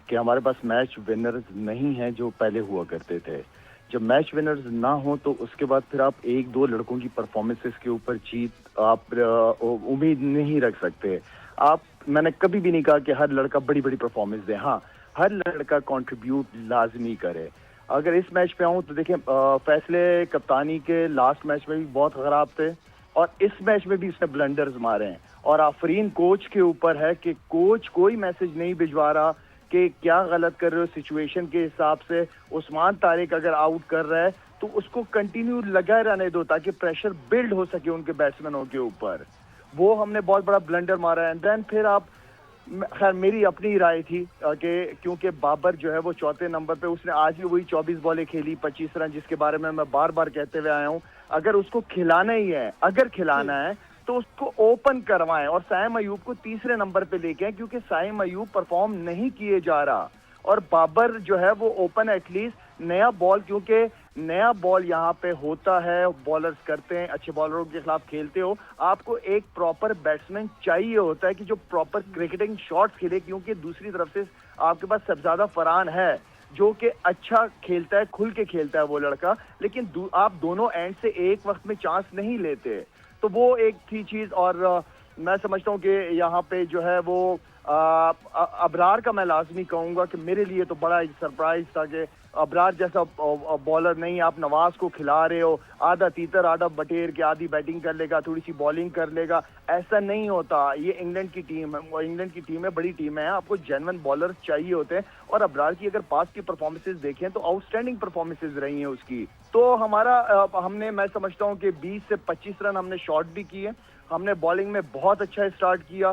कि हमारे पास match winners नहीं हैं जो पहले हुआ करते थे। जब मैच विनर्स ना हो तो उसके बाद फिर आप एक दो लड़कों की परफॉर्मेंसेस के ऊपर जीत आप उम्मीद नहीं रख सकते। आप मैंने कभी भी नहीं कहा कि हर लड़का बड़ी बड़ी परफॉर्मेंस दे। हाँ, हर लड़का कंट्रीब्यूट लाजमी करे। अगर इस मैच पे आऊं तो देखिए, फैसले कप्तानी के लास्ट मैच में भी बहुत खराब थे और इस मैच में भी इसने ब्लंडर्स मारे हैं। और आफरीन कोच के ऊपर है कि कोच कोई मैसेज नहीं भिजवा रहा कि क्या गलत कर रहे हो सिचुएशन के हिसाब से। उस्मान तारिक अगर आउट कर रहा है तो उसको कंटिन्यू लगा रहने दो ताकि प्रेशर बिल्ड हो सके उनके बैट्समैनों के ऊपर। वो हमने बहुत बड़ा ब्लंडर मारा है। एंड देन फिर आप, खैर मेरी अपनी राय थी कि क्योंकि बाबर जो है वो चौथे नंबर पे, उसने आज भी वही 24 बॉलें खेली 25 रन, जिसके बारे में मैं बार बार कहते हुए आया हूं। अगर उसको खिलाना ही है, अगर खिलाना है तो उसको ओपन करवाएं और साइम अयूब को तीसरे नंबर पे लेके आए, क्योंकि साइम अयूब परफॉर्म नहीं किए जा रहा और बाबर जो है वो ओपन एटलीस्ट नया बॉल, क्योंकि नया बॉल यहाँ पे होता है, बॉलर्स करते हैं, अच्छे बॉलरों के खिलाफ खेलते हो, आपको एक प्रॉपर बैट्समैन चाहिए होता है कि जो प्रॉपर क्रिकेटिंग शॉट्स खेले, क्योंकि दूसरी तरफ से आपके पास सबजादा फरहान है जो कि अच्छा खेलता है, खुल के खेलता है वो लड़का, लेकिन आप दोनों एंड से एक वक्त में चांस नहीं लेते। तो वो एक थी चीज। और मैं समझता हूँ कि यहाँ पे जो है वो अबरार का मैं लाजमी कहूंगा कि मेरे लिए तो बड़ा सरप्राइज था कि अबरार जैसा बॉलर नहीं, आप नवाज को खिला रहे हो, आधा तीतर आधा बटेर के, आधी बैटिंग कर लेगा, थोड़ी सी बॉलिंग कर लेगा, ऐसा नहीं होता। ये इंग्लैंड की टीम है, इंग्लैंड की टीम है, बड़ी टीम है, आपको जेन्युइन बॉलर चाहिए होते हैं। और अबरार की अगर पास की परफॉर्मेंसेज देखें तो आउटस्टैंडिंग परफॉर्मेंसेज रही हैं उसकी। तो हमारा हमने, मैं समझता हूँ कि 20 से 25 रन हमने शॉट भी किए। हमने बॉलिंग में बहुत अच्छा स्टार्ट किया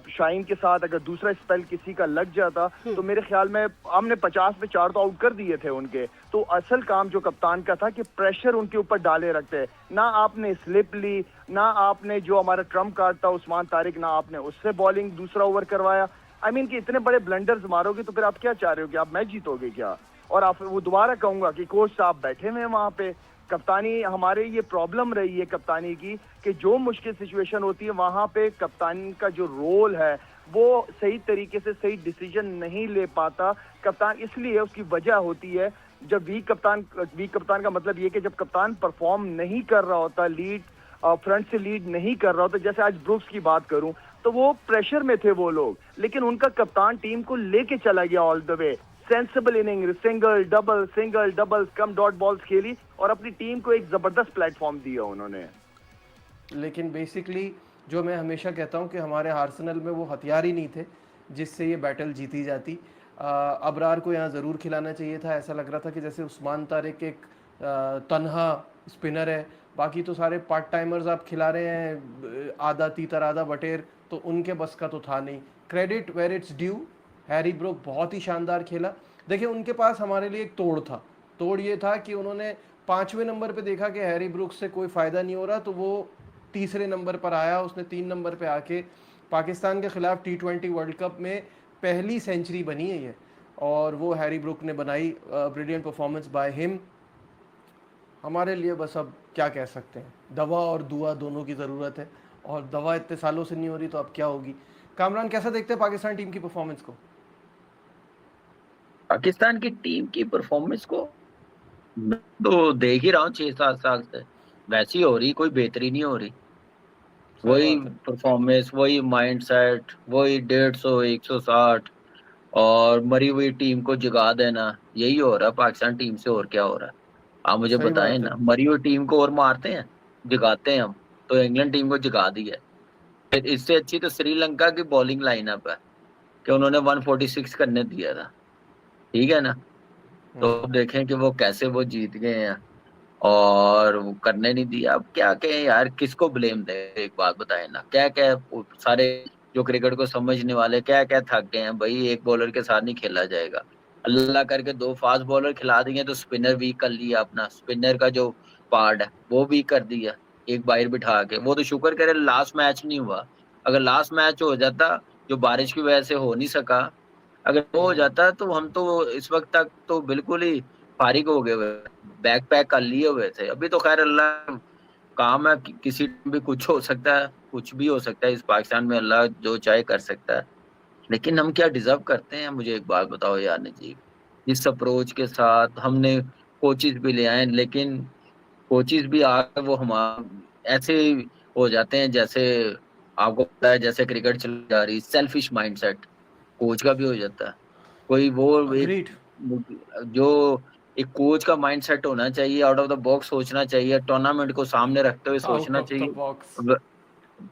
शाहीन के साथ। अगर दूसरा स्पेल किसी का लग जाता तो मेरे ख्याल में हमने 50 पे 4 तो आउट कर दिए थे उनके। तो असल काम जो कप्तान का था कि प्रेशर उनके ऊपर डाले रखते, ना आपने स्लिप ली, ना आपने जो हमारा ट्रम्प कार्ड था उस्मान तारिक, ना आपने उससे बॉलिंग दूसरा ओवर करवाया। आई मीन कि इतने बड़े ब्लंडर्स मारोगे तो फिर आप क्या चाह रहे हो कि आप मैच जीतोगे क्या? और आप वो दोबारा कहूंगा कि कोच साहब बैठे हुए हैं वहां पे, कप्तानी हमारे ये प्रॉब्लम रही है कप्तानी की कि जो मुश्किल सिचुएशन होती है वहां पे कप्तान का जो रोल है वो सही तरीके से सही डिसीजन नहीं ले पाता कप्तान। इसलिए उसकी वजह होती है जब वीक कप्तान का मतलब ये कि जब कप्तान परफॉर्म नहीं कर रहा होता, लीड फ्रंट से लीड नहीं कर रहा होता। जैसे आज ब्रुक्स की बात करूं तो वो प्रेशर में थे वो लोग, लेकिन उनका कप्तान टीम को लेके चला गया all the way, sensible inning, single double come dot balls खेली और अपनी टीम को एक जबरदस्त प्लेटफॉर्म दिया उन्होंने। लेकिन बेसिकली जो मैं हमेशा कहता हूँ कि हमारे आर्सेनल में वो हथियार ही नहीं थे जिससे ये बैटल जीती जाती। अबरार को यहाँ ज़रूर खिलाना चाहिए था। ऐसा लग रहा था कि जैसे उस्मान तारिक एक तन्हा स्पिनर है, बाकी तो सारे पार्ट टाइमर्स आप खिला रहे हैं, आधा तीतर आधा बटेर, तो उनके बस का तो था नहीं। Credit where it's due, Harry Brook बहुत ही शानदार खेला। देखिए उनके पास हमारे लिए एक तोड़ था। तोड़ ये था कि उन्होंने 5वें नंबर पे देखा कि हैरी ब्रूक से कोई फ़ायदा नहीं हो रहा, तो वो तीसरे नंबर पर आया। उसने 3 नंबर पे आके पाकिस्तान के ख़िलाफ़ T20 वर्ल्ड कप में पहली सेंचुरी बनी है ये, और वो हैरी ब्रूक ने बनाई। Brilliant performance by him. हमारे लिए बस अब क्या कह सकते हैं, दवा और दुआ दोनों की ज़रूरत है, और दवा इतने सालों से नहीं हो रही तो अब क्या होगी। कामरान, कैसा देखते हैं पाकिस्तान टीम की परफॉर्मेंस को? पाकिस्तान की टीम की परफॉर्मेंस को मैं तो देख ही रहा हूँ 6-7 साल से, वैसी हो रही, कोई बेहतरी नहीं हो रही। सही वही बात है। परफॉर्मेंस, वही माइंडसेट, वही 150 160 और मरी हुई टीम को जगा देना, यही हो रहा है पाकिस्तान टीम से। और क्या हो रहा है आप मुझे सही बताएं बात है। ना। मरी हुई टीम को और मारते हैं, जगाते हैं हम। तो इंग्लैंड टीम को जगा दी है। फिर इससे अच्छी तो श्रीलंका की बॉलिंग लाइनअप है कि उन्होंने 146 करने दिया था, ठीक है ना। तो देखें कि वो कैसे वो जीत गए हैं और वो करने नहीं दिया। अब क्या कहें यार, किसको ब्लेम दे, एक बात बताए ना। क्या क्या सारे जो क्रिकेट को समझने वाले क्या क्या थक गए हैं भाई, एक बॉलर के साथ नहीं खेला जाएगा। अल्लाह करके 2 फास्ट बॉलर खिला दिए तो स्पिनर वीक कर लिया, अपना स्पिनर का जो पार्ट है वो वीक कर दिया एक बाहर बिठा के। वो तो शुक्र करे लास्ट मैच नहीं हुआ। अगर लास्ट मैच हो जाता, जो बारिश की वजह से हो नहीं सका, अगर वो हो जाता तो हम तो इस वक्त तक तो बिल्कुल ही फारिग हो गए हुए, बैग पैक कर लिए हुए थे। अभी तो खैर अल्लाह काम है, किसी भी कुछ हो सकता है, कुछ भी हो सकता है इस पाकिस्तान में, अल्लाह जो चाहे कर सकता है। लेकिन हम क्या डिजर्व करते हैं? मुझे एक बात बताओ यार नजीब, इस अप्रोच के साथ हमने कोचिज भी ले आए, लेकिन कोचिज भी आकर वो हम ऐसे हो जाते हैं जैसे आपको पता है जैसे क्रिकेट चल जा रही, सेल्फिश माइंडसेट कोच का भी हो जाता है। कोई वो एक अग्रीड। जो एक कोच का माइंडसेट होना चाहिए, आउट ऑफ द बॉक्स सोचना चाहिए, टूर्नामेंट को सामने रखते हुए आउट सोचना ऑफ द चाहिए। बॉक्स।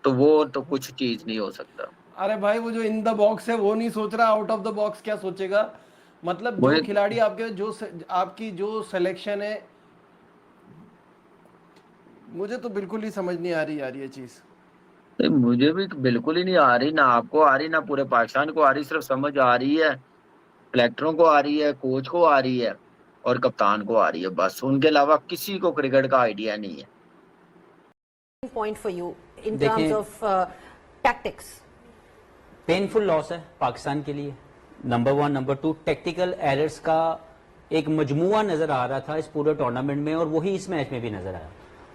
तो वो तो कुछ चीज नहीं हो सकता। अरे भाई वो जो इन द बॉक्स है वो नहीं सोच रहा, आउट ऑफ द बॉक्स क्या सोचेगा? मतलब जो मुझे खिलाड़ी आपके आपकी जो सिलेक्शन है, मुझे तो बिल्कुल ही समझ नहीं आ रही यार ये चीज। मुझे भी बिल्कुल ही नहीं आ रही, ना आपको आ रही, ना पूरे पाकिस्तान को आ रही। सिर्फ समझ आ रही है कलेक्टरों को, आ रही है कोच को, आ रही है और कप्तान को आ रही है, बस उनके अलावा किसी को क्रिकेट का आइडिया नहीं है। Point for you in terms देखिए, of tactics. पेनफुल लॉस है पाकिस्तान के लिए, number one. Number two, tactical errors का एक मजमुआ नजर आ रहा था इस पूरे टूर्नामेंट में, और वही इस मैच में भी नजर आया।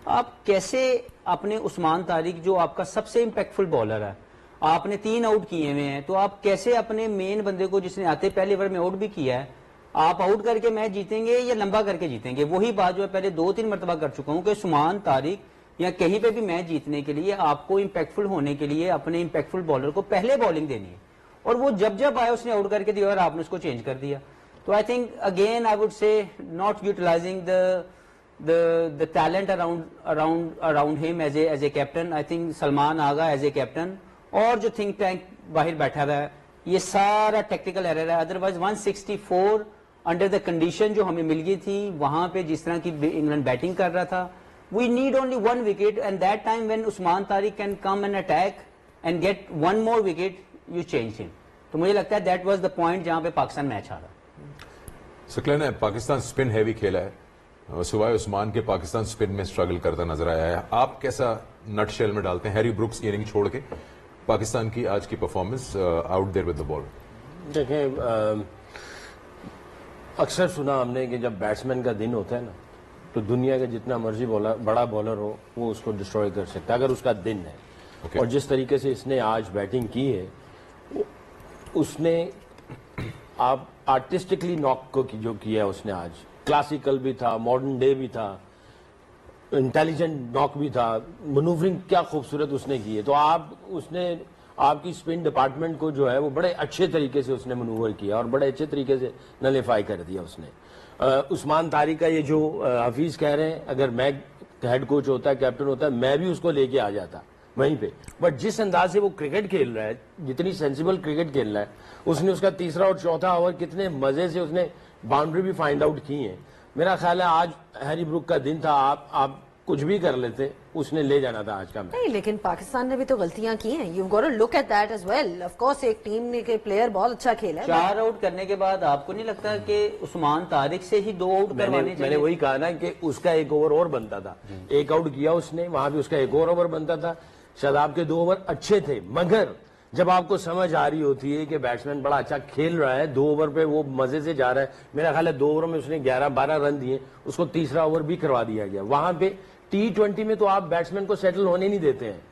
आप कैसे अपने उस्मान तारिक, जो आपका सबसे इम्पैक्टफुल बॉलर है, आपने 3 आउट किए हुए हैं, तो आप कैसे अपने मेन बंदे को, जिसने आते पहले ओवर में आउट भी किया है, आप आउट करके मैच जीतेंगे या लंबा करके जीतेंगे? वही बात जो है पहले 2-3 मरतबा कर चुका हूं कि उस्मान तारिक या कहीं पे भी मैच जीतने के लिए आपको इंपैक्टफुल होने के लिए अपने इंपैक्टफुल बॉलर को पहले बॉलिंग देनी है, और वो जब जब आया उसने आउट करके दिया और आपने उसको चेंज कर दिया। तो I think again I would say not utilising the talent around him as a captain. I think Salman Agha as a captain और जो थिंक टैंक बाहर बैठा हुआ है, ये सारा टेक्निकल एरर है। अदरवाइज 164 अंडर द कंडीशन जो हमें मिल गई थी, वहां पे जिस तरह की इंग्लैंड बैटिंग कर रहा था, we need only 1 wicket, and that time when Usman Tariq can come and attack and get 1 more wicket, you change him. तो मुझे लगता है that was the point जहां पे पाकिस्तान मैच हारा। सकलन है, पाकिस्तान स्पिन हैवी खेला है, सिवाय उस्मान के पाकिस्तान स्पिन में स्ट्रगल करता नजर आया है। आप कैसा नटशेल में डालते हैं हैरी ब्रुक्स की इनिंग छोड़ के पाकिस्तान की आज की performance out there with the ball? देखें, अक्सर सुना हमने कि जब बैट्समैन का दिन होता है ना, तो दुनिया का जितना मर्जी बड़ा बॉलर हो वो उसको डिस्ट्रॉय कर सकता है अगर उसका दिन है। Okay. और जिस तरीके से इसने आज बैटिंग की है, उसने आप आर्टिस्टिकली नॉक को जो किया उसने आज, क्लासिकल भी था, मॉडर्न डे भी था, इंटेलिजेंट नॉक भी था, मनूवरिंग क्या खूबसूरत उसने की है। तो उसने आपकी स्पिन डिपार्टमेंट को जो है वो बड़े अच्छे तरीके से उसने मनूवर किया और बड़े अच्छे तरीके से नलीफाई कर दिया उसने। उस्मान तारिक का ये जो हफीज कह रहे हैं, अगर मैं हेड कोच होता, कैप्टन होता, मैं भी उसको लेके आ जाता वहीं पे। बट जिस अंदाज से वो क्रिकेट खेल रहा है, जितनी सेंसिबल क्रिकेट खेल रहा है, उसने उसका तीसरा और चौथा ओवर कितने मजे से उसने बाउंड्री भी फाइंड आउट की है। मेरा ख्याल है आज हैरी ब्रुक का दिन था, आप कुछ भी कर लेते, उसने ले जाना था आज का मैच। नहीं, लेकिन पाकिस्तान ने भी तो गलतियां की हैं। You got to look at that as well. Of course एक टीम ने के प्लेयर बहुत अच्छा खेला है। 4 आउट करने के बाद आपको नहीं लगता कि उस्मान तारिक से ही 2 आउट करवाने चाहिए? मैंने वही कहा ना कि उसका 1 ओवर और बनता था। 1 आउट किया उसने, वहां भी उसका 1 और ओवर बनता था। शादाब के 2 ओवर अच्छे थे, मगर जब आपको समझ आ रही होती है कि बैट्समैन बड़ा अच्छा खेल रहा है, 2 ओवर पे वो मजे से जा रहा है, मेरा ख्याल है 2 ओवर में उसने 11-12 रन दिए, उसको तीसरा ओवर भी करवा दिया गया। वहां पे T20 में तो आप बैट्समैन को सेटल होने नहीं देते हैं,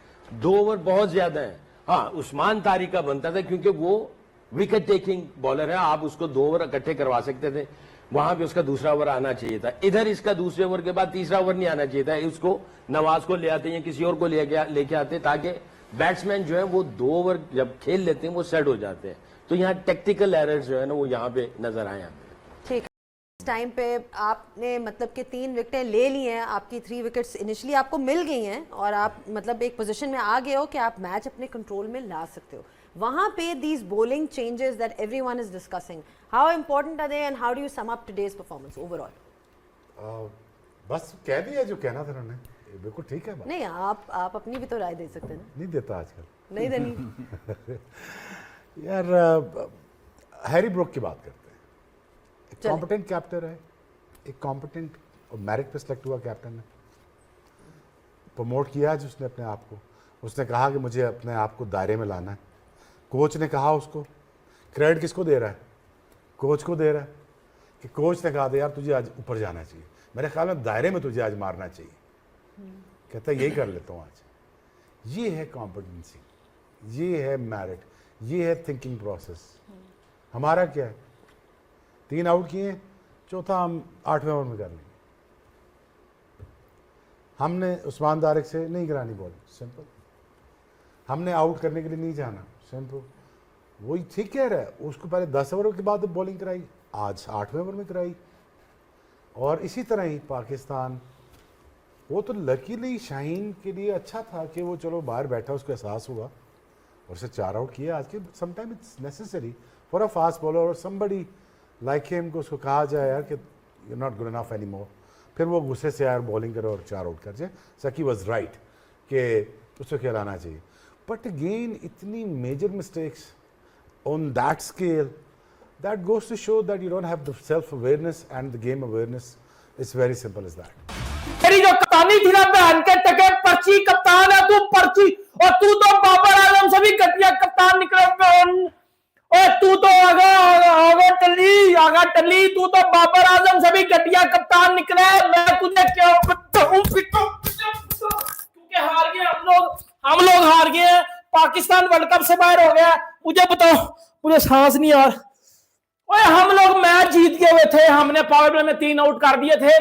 2 ओवर बहुत ज्यादा है। हाँ, उस्मान तारिक का बनता था क्योंकि वो विकेट टेकिंग बॉलर है, आप उसको 2 ओवर इकट्ठे करवा सकते थे, वहां पे उसका दूसरा ओवर आना चाहिए था। इधर इसका दूसरे ओवर के बाद तीसरा ओवर नहीं आना चाहिए था, इसको नवाज को ले आते या किसी और को लेके आते, ताकि बैट्समैन जो है वो 2 ओवर जब खेल लेते हैं वो सेट हो जाते हैं। तो यहाँ टेक्टिकल एरर्स जो है ना वो यहाँ पे नजर आए हमें। ठीक है, इस टाइम पे आपने मतलब कि 3 विकेटें ले ली हैं, आपकी 3 विकेट्स इनिशियली आपको मिल गई हैं और आप मतलब एक पोजीशन में आ गए हो कि आप मैच अपने कंट्रोल में ला सकते हो। वहां पे these bowling changes that everyone is discussing, how important are they and how do you sum up today's performance overall? बस कह दिया जो कहना था उन्होंने, बिल्कुल ठीक है बात। नहीं, आप अपनी भी तो राय दे सकते हैं ना। नहीं देता आजकल, नहीं देनी। यार हैरी ब्रुक की बात करते हैं। एक चलें। कॉम्पिटेंट कैप्टन है, एक कॉम्पिटेंट और मेरिट पे सिलेक्ट हुआ कैप्टन है, प्रमोट किया आज उसने अपने आप को। उसने कहा कि मुझे अपने आप को दायरे में लाना है। कोच ने कहा उसको, क्रेडिट किसको दे रहा है? कोच को दे रहा है कि कोच ने कहा था यार तुझे आज ऊपर जाना चाहिए, मेरे ख्याल में दायरे में तुझे आज मारना चाहिए। कहता है यही कर लेता हूँ आज। ये है कॉम्पिटेंसी, ये है मेरिट। ये है थिंकिंग प्रोसेस। हमारा क्या है, 3 आउट किए, चौथा हम 8वें ओवर में कर लेंगे। हमने उस्मान तारिक से नहीं करानी बॉल, सिंपल। हमने आउट करने के लिए नहीं जाना, सिंपल। वही ठीक कह रहा है, उसको पहले 10 ओवर के बाद बॉलिंग कराई, आज 8वें ओवर में कराई। और इसी तरह ही पाकिस्तान, वो तो लकीली शाहीन के लिए अच्छा था कि वो चलो बाहर बैठा, उसको एहसास हुआ और उसे 4 आउट किया आज के। Sometime it's necessary for a fast bowler और समबडी लाइक हिम को उसको कहा जाए यार कि you not good enough any more, फिर वो गुस्से से यार बॉलिंग करे और 4 आउट कर जाए। सकी वॉज राइट कि उसको खिलाना चाहिए, बट अगेन इतनी major mistakes on that scale, that goes to show that you don't have the self-awareness and the game awareness. It's very simple as that. तेरी जो कप्तानी थी ना बहन के टके, पर्ची कप्तान है तू, पर्ची। और तू तो बाबर आजम से भी घटिया कप्तान निकले। और तू तो आगा टली, तू तो बाबर आजम से भी घटिया कप्तान निकले। मैं तुझे क्यों पिटूं, क्योंकि हार गए हम लोग हार गए। पाकिस्तान वर्ल्ड कप से बाहर हो गया। मुझे बताओ, मुझे सांस नहीं आ रहा। ओए हम लोग मैच जीत गए हुए थे, हमने पावर प्ले में 3 आउट कर दिए थे।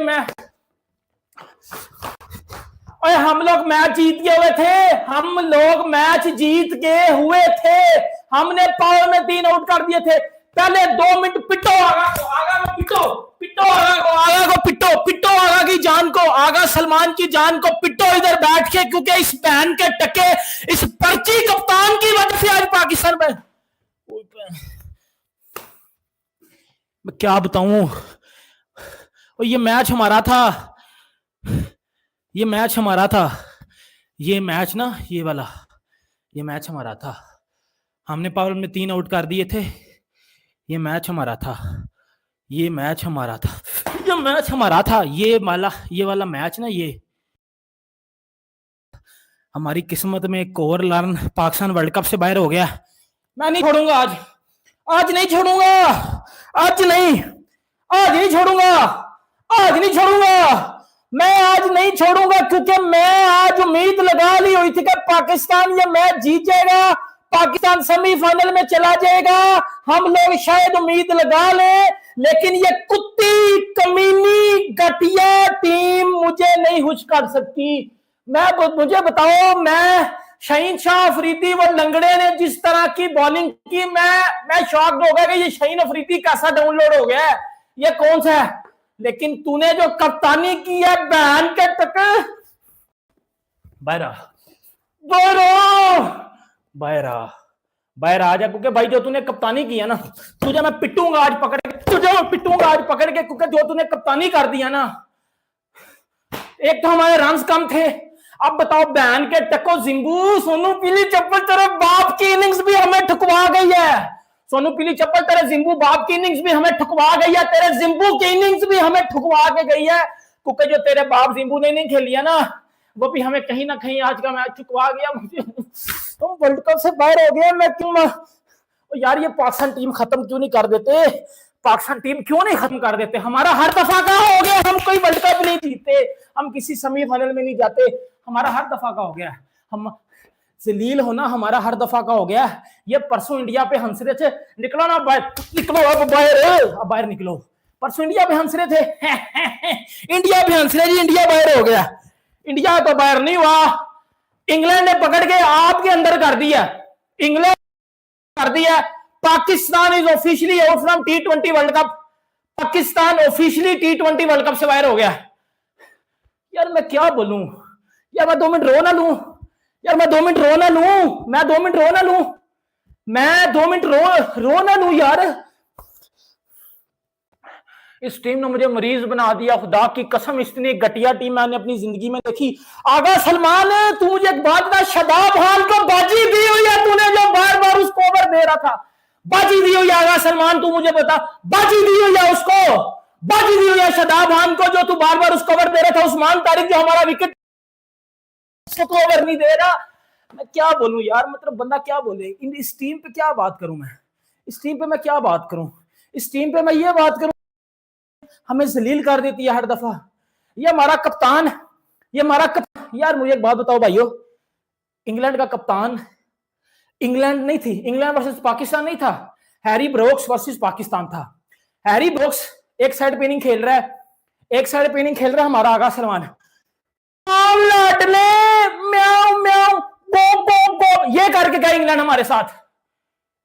ओए हम लोग मैच जीत गए हुए थे, हम लोग मैच जीत गए हुए थे, हमने पावर में 3 आउट कर दिए थे। पहले 2 मिनट पिटो आगा को पिटो, पिटो आगा को पिटो, पिटो आगा की जान को, आगा सलमान की जान को पिटो इधर बैठ के, क्योंकि इस बहन के टके, इस पर्ची कप्तान की वजह से आज पाकिस्तान में। मैं क्या बताऊं, और ये मैच हमारा था, ये मैच हमारा था, ये मैच ना, ये वाला, ये मैच हमारा था। हमने पावर में 3 आउट कर दिए थे। ये मैच हमारा था, ये मैच हमारा था, ये मैच हमारा था। ये वाला मैच ना, ये हमारी किस्मत में एक और लर्न पाकिस्तान वर्ल्ड कप से बाहर हो गया। मैं नहीं छोड़ूंगा आज नहीं छोड़ूंगा, आज नहीं छोड़ूंगा, मैं आज नहीं छोड़ूंगा, क्योंकि मैं आज उम्मीद लगा ली हुई थी कि पाकिस्तान ये मैच जीत जाएगा, पाकिस्तान सेमीफाइनल में चला जाएगा। हम लोग शायद उम्मीद लगा लें, लेकिन ये कुत्ती कमीनी घटिया टीम मुझे नहीं खुश कर सकती। मुझे बताओ, मैं शाहीन शाह अफरीदी व लंगड़े ने जिस तरह की बॉलिंग की, मैं शॉक्ड हो गया कि ये शाहीन अफरीदी कैसा डाउनलोड हो गया है, ये कौन सा है। लेकिन तूने जो कप्तानी की है बहन के टके, बाहर आ जा, क्योंकि भाई जो तूने कप्तानी की है ना, तुझे मैं पिटूंगा आज पकड़ के, क्योंकि जो तूने कप्तानी कर दिया ना, एक तो हमारे रन्स कम थे। अब बताओ बहन के टको जिंबू, सोनू पीली चप्पल तेरे बाप की इनिंग्स भी हमें ठुकवा गई है। सोनू पीली चप्पल तेरे जिंबू बाप की इनिंग्स भी हमें ठुकवा गई है, तेरे जिंबू की इनिंग्स भी हमें ठुकवा के गई है, क्योंकि जो तेरे बाप जिंबू ने इनिंग खेली है ना, वो भी हमें कहीं ना कहीं आज का मैच ठुकवा गया। तुम वर्ल्ड कप से बाहर हो गए। मैं क्यों यार, ये पाकिस्तान टीम खत्म क्यों नहीं कर देते, हमारा हर दफा का हो गया, हम कोई वर्ल्ड कप नहीं जीतते, हम किसी सेमीफाइनल में नहीं जाते, हमारा हर दफा का हो गया। हम जलील होना हमारा हर दफा का हो गया। ये परसों इंडिया पे हंस रहे थे, निकलो ना बाहर, निकलो अब बाहर निकलो। परसों इंडिया पे हंस रहे थे इंडिया पे हंस रहे जी, इंडिया बाहर हो गया। इंडिया तो बाहर नहीं हुआ, इंग्लैंड ने पकड़ के आपके अंदर कर दिया, इंग्लैंड कर दिया। Pakistan is officially out from T20 world cup, Pakistan officially T20 world cup से बाहर हो गया। यार मैं क्या बोलूं यार, मैं 2 मिनट रो ना लूं यार, मैं 2 मिनट रो ना लूं यार। इस टीम ने मुझे मरीज बना दिया, खुदा की कसम, इतनी घटिया टीम मैंने अपनी जिंदगी में देखी। आगा सलमान, तू मुझे एक बात बता, शादाब खान को बाजी दी हुई है तूने, जो बार बार उसको ओवर दे रहा था, बाजी दी हुई है आगा सलमान, तू मुझे बता, बाजी दी हुई है उसको, बाजी दी हुई है शादाब खान को, जो तू बार बार उसको ओवर दे रहा था। उस्मान तारिक जो हमारा विकेट उसको ओवर नहीं दे रहा। मैं क्या बोलूं यार, मतलब बंदा क्या बोले। इस टीम पे क्या बात करूं मैं, इस टीम पे मैं क्या बात करूं, इस टीम पे मैं ये बात करूं, हमें जलील कर देती है हर दफा। ये हमारा कप्तान, यार मुझे एक बात बताओ भाइयों, इंग्लैंड का कप्तान इंग्लैंड नहीं थी, इंग्लैंड वर्सेस पाकिस्तान नहीं था, हैरी ब्रोक्स वर्सेस पाकिस्तान था। हैरी ब्रोक्स एक साइड पे इनिंग खेल रहा है, एक साइड पे इनिंग खेल रहा है हमारा आगा सलमान, लाडले म्याऊ म्याऊ गो गो गो, ये करके गया इंग्लैंड हमारे साथ।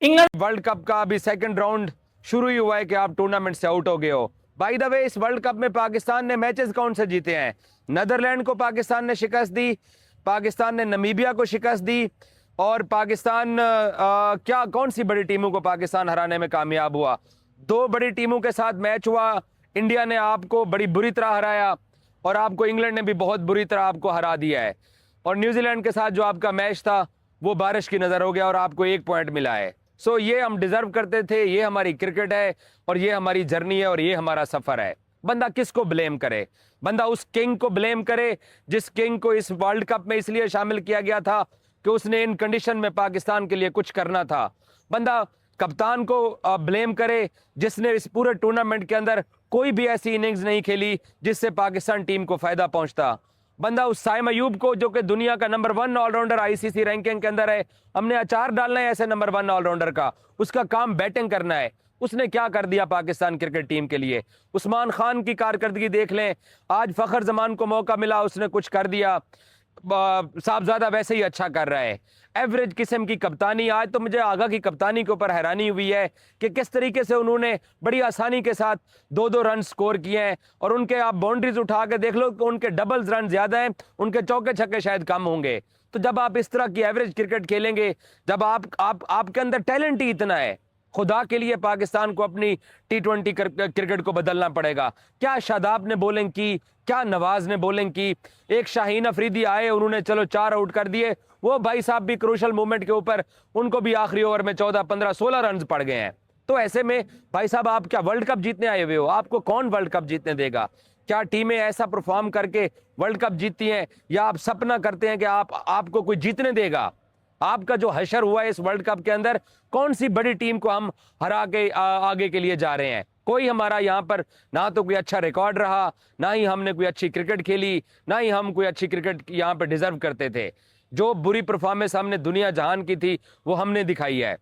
इंग्लैंड वर्ल्ड कप का अभी सेकंड राउंड शुरू ही हुआ है कि आप टूर्नामेंट से आउट हो गए हो। बाय द वे, इस वर्ल्ड कप में पाकिस्तान ने मैचेस कौन से जीते हैं? नीदरलैंड को पाकिस्तान ने शिकस्त दी, पाकिस्तान ने नमीबिया को शिकस्त दी, और पाकिस्तान क्या कौन सी बड़ी टीमों को पाकिस्तान हराने में कामयाब हुआ? 2 बड़ी टीमों के साथ मैच हुआ, इंडिया ने आपको बड़ी बुरी तरह हराया और आपको इंग्लैंड ने भी बहुत बुरी तरह आपको हरा दिया है। और न्यूजीलैंड के साथ जो आपका मैच था वो बारिश की नज़र हो गया और आपको 1 पॉइंट मिला है। सो ये हम डिजर्व करते थे, ये हमारी क्रिकेट है और ये हमारी जर्नी है और ये हमारा सफर है। बंदा किसको ब्लेम करे? बंदा उस किंग को ब्लेम करे जिस किंग को इस वर्ल्ड कप में इसलिए शामिल किया गया था कि उसने इन कंडीशन में पाकिस्तान के लिए कुछ करना था। बंदा कप्तान को ब्लेम करे जिसने इस पूरे टूर्नामेंट के अंदर कोई भी ऐसी इनिंग्स नहीं खेली जिससे पाकिस्तान टीम को फायदा पहुंचता। बंदा उस साइम अयूब को, जो कि दुनिया का नंबर 1 ऑलराउंडर आईसीसी रैंकिंग के अंदर है, हमने अचार डालना है ऐसे नंबर 1 ऑलराउंडर का, उसका काम बैटिंग करना है। उसने क्या कर दिया पाकिस्तान क्रिकेट टीम के लिए? उस्मान खान की कारकर्दगी देख लें, आज फखर जमान को मौका मिला, उसने कुछ कर दिया। साहबजादा वैसे ही अच्छा कर रहा है। एवरेज किस्म की कप्तानी, आज तो मुझे आगा की कप्तानी के ऊपर हैरानी हुई है कि किस तरीके से उन्होंने बड़ी आसानी के साथ 2-2 रन स्कोर किए हैं, और उनके आप बाउंड्रीज उठा के देख लो कि उनके डबल्स रन ज्यादा हैं, उनके चौके छक्के शायद कम होंगे। तो जब आप इस तरह की एवरेज क्रिकेट खेलेंगे, जब आपके अंदर टैलेंट ही इतना है, खुदा के लिए पाकिस्तान को अपनी T20 क्रिकेट को बदलना पड़ेगा। क्या शादाब ने बॉलिंग की, क्या नवाज ने बॉलिंग की, एक शाहीन अफरीदी आए, उन्होंने चलो 4 आउट कर दिए, वो भाई साहब भी क्रूशल मूवमेंट के ऊपर उनको भी आखिरी ओवर में 14, 15, 16 रन पड़ गए हैं। तो ऐसे में भाई साहब आप क्या वर्ल्ड कप जीतने आए हुए हो? आपको कौन वर्ल्ड कप जीतने देगा? क्या टीमें ऐसा परफॉर्म करके वर्ल्ड कप जीतती हैं, या आप सपना करते हैं कि आपको कोई जीतने देगा? आपका जो हशर हुआ है इस वर्ल्ड कप के अंदर, कौन सी बड़ी टीम को हम हरा के आगे के लिए जा रहे हैं? कोई हमारा यहाँ पर ना तो कोई अच्छा रिकॉर्ड रहा, ना ही हमने कोई अच्छी क्रिकेट खेली, ना ही हम कोई अच्छी क्रिकेट यहाँ पर डिजर्व करते थे। जो बुरी परफॉर्मेंस हमने दुनिया जहान की थी वो हमने दिखाई है।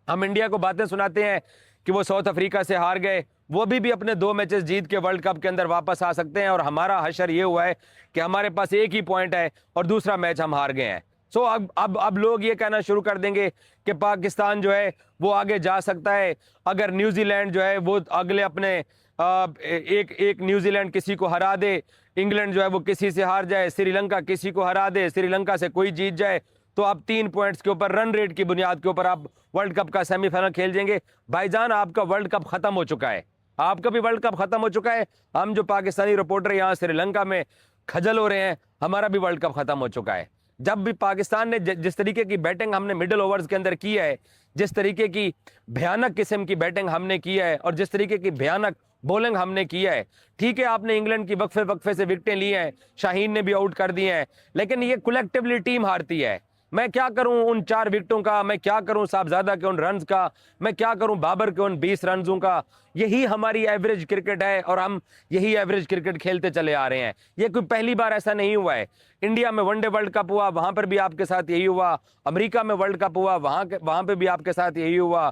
हम इंडिया को बातें सुनाते हैं कि वो साउथ अफ्रीका से हार गए, वो भी अपने 2 मैचेस जीत के वर्ल्ड कप के अंदर वापस आ सकते हैं, और हमारा हशर ये हुआ है कि हमारे पास 1 ही पॉइंट है और दूसरा मैच हम हार गए हैं। सो अब लोग ये कहना शुरू कर देंगे कि पाकिस्तान जो है वो आगे जा सकता है अगर न्यूजीलैंड जो है वो अगले अपने एक न्यूजीलैंड किसी को हरा दे, इंग्लैंड जो है वो किसी से हार जाए, श्रीलंका किसी को हरा दे, श्रीलंका से कोई जीत जाए, तो आप 3 पॉइंट्स के ऊपर रन रेट की बुनियाद के ऊपर आप वर्ल्ड कप का सेमीफाइनल खेल जाएंगे। भाईजान, आपका वर्ल्ड कप खत्म हो चुका है, आपका भी वर्ल्ड कप खत्म हो चुका है। हम जो पाकिस्तानी रिपोर्टर यहाँ श्रीलंका में खजल हो रहे हैं, हमारा भी वर्ल्ड कप खत्म हो चुका है। जब भी पाकिस्तान ने जिस तरीके की बैटिंग हमने मिडिल ओवर्स के अंदर की है, जिस तरीके की भयानक किस्म की बैटिंग हमने की है और जिस तरीके की भयानक बॉलिंग हमने किया है, ठीक है आपने इंग्लैंड की वक्फे से विकेटें ली हैं, शाहीन ने भी आउट कर दिए हैं, लेकिन ये कलेक्टिवली टीम हारती है। मैं क्या करूं उन 4 विकेटों का, मैं क्या करूं साहबजादा के उन रन्स का, मैं क्या करूं बाबर के उन 20 रनों का। यही हमारी एवरेज क्रिकेट है और हम यही एवरेज क्रिकेट खेलते चले आ रहे हैं। ये कोई पहली बार ऐसा नहीं हुआ है। इंडिया में वनडे वर्ल्ड कप हुआ, वहां पर भी आपके साथ यही हुआ। अमेरिका में वर्ल्ड कप हुआ, वहां पे भी आपके साथ यही हुआ।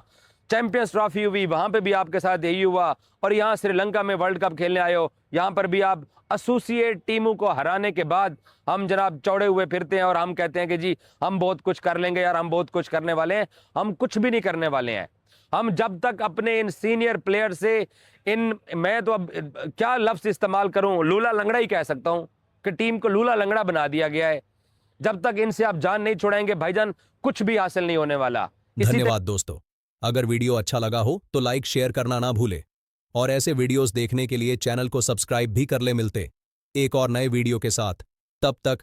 चैंपियंस ट्रॉफी हुई, वहां पे भी आपके साथ यही हुआ। और यहाँ श्रीलंका में वर्ल्ड कप खेलने आए हो, यहाँ पर भी आप एसोसिएट टीमों को हराने के बाद हम जनाब चौड़े हुए फिरते हैं और हम कहते हैं कि जी हम बहुत कुछ कर लेंगे यार, हम बहुत कुछ करने वाले हैं। हम कुछ भी नहीं करने वाले हैं। हम जब तक अपने इन सीनियर प्लेयर से मैं तो अब क्या लफ्ज इस्तेमाल करूं, लूला लंगड़ा ही कह सकता हूं कि टीम को लूला लंगड़ा बना दिया गया है। जब तक इनसे आप जान नहीं छुड़ाएंगे भाईजान, कुछ भी हासिल नहीं होने वाला। धन्यवाद दोस्तों। अगर वीडियो अच्छा लगा हो तो लाइक शेयर करना ना भूले, और ऐसे वीडियोस देखने के लिए चैनल को सब्सक्राइब भी कर ले। मिलते एक और नए वीडियो के साथ, तब तक